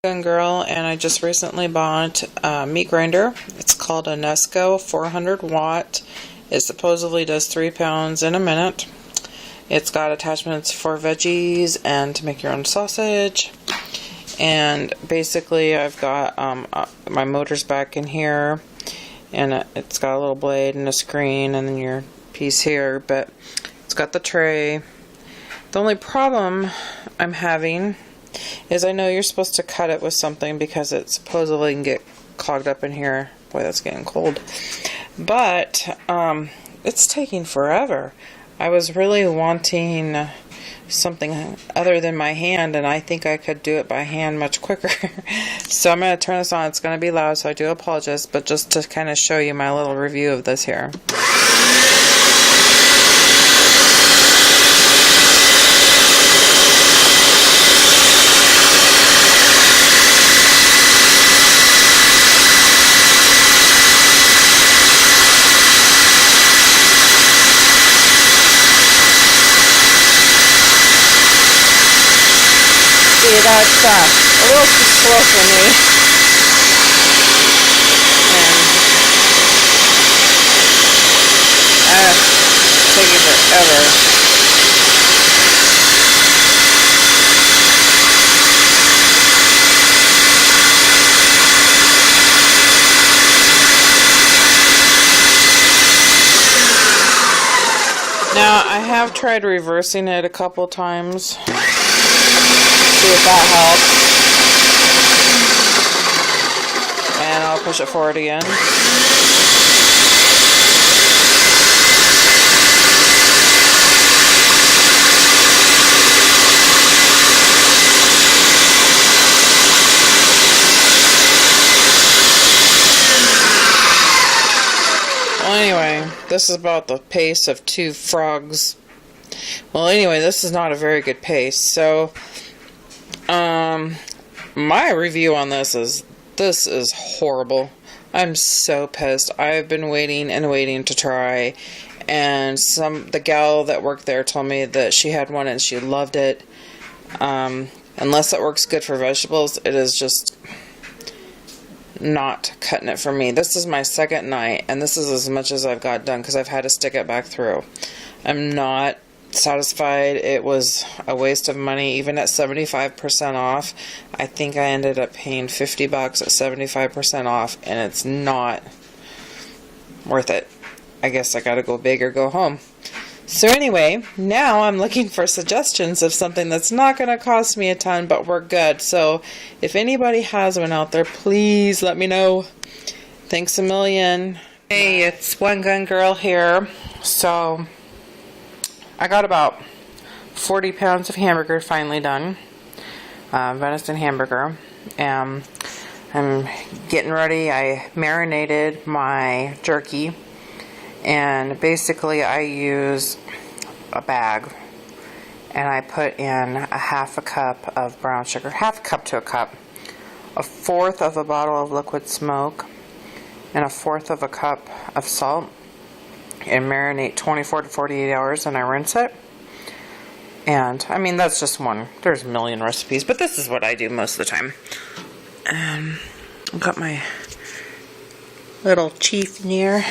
Girl, and I just recently bought a meat grinder. It's called a Nesco 400 watt. It supposedly does 3 pounds in a minute. It's got attachments for veggies and to make your own sausage. And basically I've got my motor's back in here, and it's got a little blade and a screen and then your piece here, but it's got the tray. The only problem I'm having is I know you're supposed to cut it with something because it supposedly can get clogged up in here. Boy, that's getting cold. But it's taking forever. I was really wanting something other than my hand, and I think I could do it by hand much quicker. So I'm going to turn this on. It's going to be loud, so I do apologize, but just to kind of show you my little review of this here. See, that's a little too slow for me. And it's taking forever. Now, I have tried reversing it a couple times. See if that helps. And I'll push it forward again. Well, anyway, this is about the pace of 2 frogs. Well, anyway, this is not a very good pace. So my review on this is horrible. I'm so pissed. I've been waiting and waiting to try, and the gal that worked there told me that she had one and she loved it. Unless it works good for vegetables, it is just not cutting it for me. This is my second night, and this is as much as I've got done because I've had to stick it back through. I'm not satisfied. It was a waste of money. Even at 75% off, I think I ended up paying $50 at 75% off, and it's not worth it. I guess I gotta go big or go home. So anyway, now I'm looking for suggestions of something that's not gonna cost me a ton but we're good. So if anybody has one out there, please let me know. Thanks a million. Hey, it's One Gun Girl here. So I got about 40 pounds of hamburger finally done, venison hamburger. I'm getting ready. I marinated my jerky, and basically I use a bag, and I put in a half a cup of brown sugar, half a cup to a cup, 1/4 of a bottle of liquid smoke, and 1/4 of a cup of salt, and marinate 24 to 48 hours, and I rinse it. And I mean, that's just one. There's a million recipes, but this is what I do most of the time. I've got my little chief in here.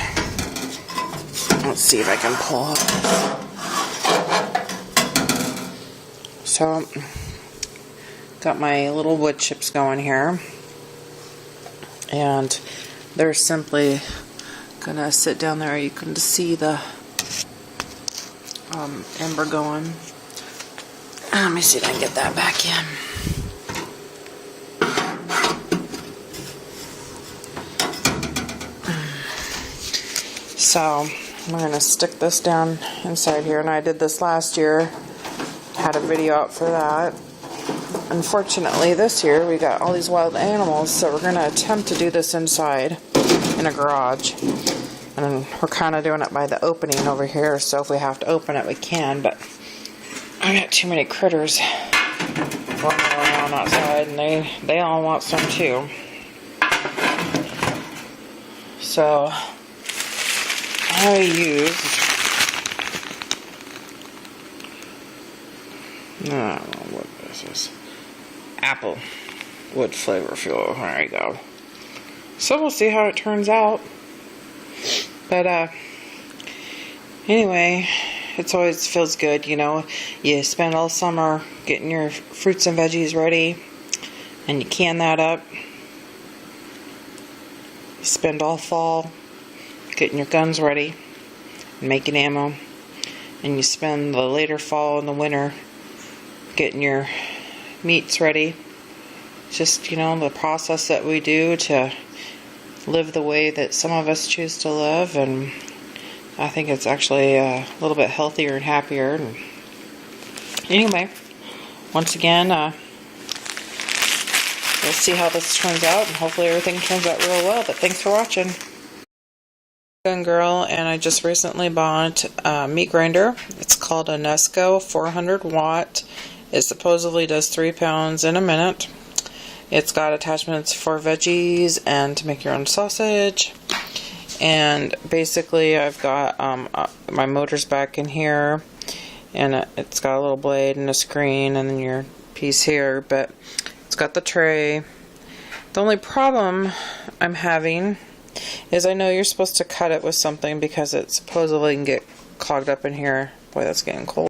Let's see if I can pull up. So, got my little wood chips going here, and they're simply gonna sit down there. You can see the ember going. Let me see if I can get that back in. So we're gonna stick this down inside here, and I did this last year. Had a video out for that. Unfortunately, this year we got all these wild animals, so we're gonna attempt to do this inside in a garage. And we're kind of doing it by the opening over here, so if we have to open it, we can, but I got too many critters running around outside, and they all want some too. So I use I don't know what this is. Apple. wood flavor fuel. There you go. So we'll see how it turns out. But anyway, it always feels good, you know. You spend all summer getting your fruits and veggies ready, and you can that up. You spend all fall getting your guns ready and making ammo, and you spend the later fall and the winter getting your meats ready. Just, you know, the process that we do to live the way that some of us choose to live, and I think it's actually a little bit healthier and happier. And anyway, once again, we'll see how this turns out, and hopefully everything turns out real well. But thanks for watching. Gun Girl, and I just recently bought a meat grinder. It's called a Nesco 400 watt. It supposedly does 3 pounds in a minute. It's got attachments for veggies and to make your own sausage. And basically I've got my motor's back in here, and it's got a little blade and a screen and then your piece here, but it's got the tray. The only problem I'm having is I know you're supposed to cut it with something because it supposedly can get clogged up in here. Boy, that's getting cold.